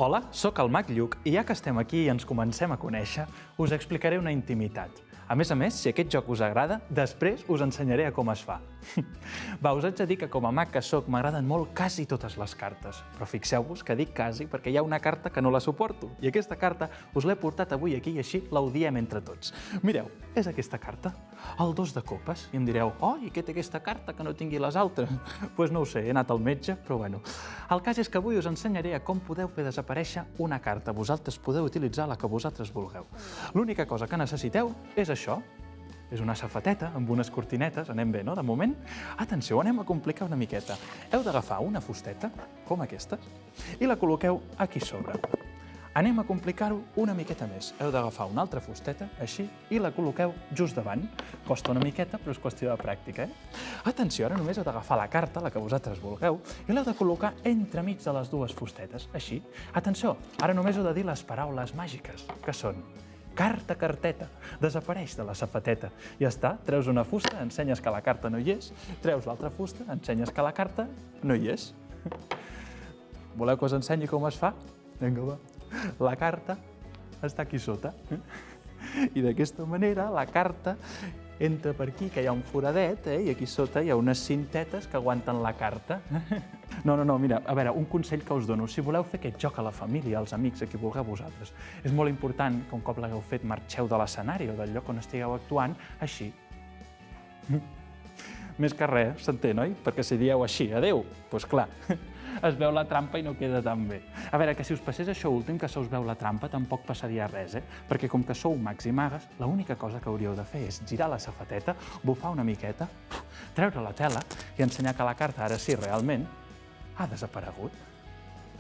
Hola, sóc el Mag Lluc i ja que estem aquí i ens comencem a conèixer, us explicaré una intimitat. A més, si aquest joc us agrada, després us ensenyaré a com es fa. Va, us haig de dir que com a mag que sóc m'agraden molt quasi totes les cartes, però fixeu-vos que dic quasi perquè hi ha una carta que no la suporto i aquesta carta us l'he portat avui aquí i així l'audiem entre tots. Mireu, és aquesta carta, el 2 de copes, i em direu, oh, i què té aquesta carta que no tingui les altres? Doncs no ho sé, he anat al metge, però bueno. El cas és que avui us ensenyaré a com podeu fer desaparèixer una carta. Vosaltres podeu utilitzar la que vosaltres vulgueu. L'única cosa que necessiteu és això. És una safateta amb unes cortinetes, anem bé, no, de moment? Atenció, anem a complicar una miqueta. Heu d'agafar una fusteta, com aquesta, i la col·loqueu aquí sobre. Anem a complicar-ho una miqueta més. Heu d'agafar una altra fusteta, així, i la col·loqueu just davant. Costa una miqueta, però és qüestió de pràctica, Atenció, ara només heu d'agafar la carta, la que vosaltres vulgueu, i l'heu de col·locar entremig de les dues fustetes, així. Atenció, ara només heu de dir les paraules màgiques, que són carta, carteta, desapareix de la safateta. Ja està, treus una fusta, ensenyes que la carta no hi és, treus l'altra fusta, ensenyes que la carta no hi és. Voleu que us ensenyi com es fa? Vinga, va. La carta està aquí sota. I d'aquesta manera la carta entra per aquí, que hi ha un foradet, i aquí sota hi ha unes cintetes que aguanten la carta. No, mira, a veure, un consell que us dono. Si voleu fer aquest joc a la família, als amics, a qui vulgueu vosaltres, és molt important que un cop l'hagueu fet marxeu de l'escenari o del lloc on estigueu actuant, així. Més que res, s'entén, oi? Perquè si dieu així, adéu, doncs clar, es veu la trampa i no queda tan bé. A veure, que si us passés això últim, que se us veu la trampa, tampoc passaria res, Perquè com que sou mags i magues, l'única cosa que hauríeu de fer és girar la safateta, bufar una miqueta, treure la tela i ensenyar que la carta, ara sí, realment, ha desaparegut.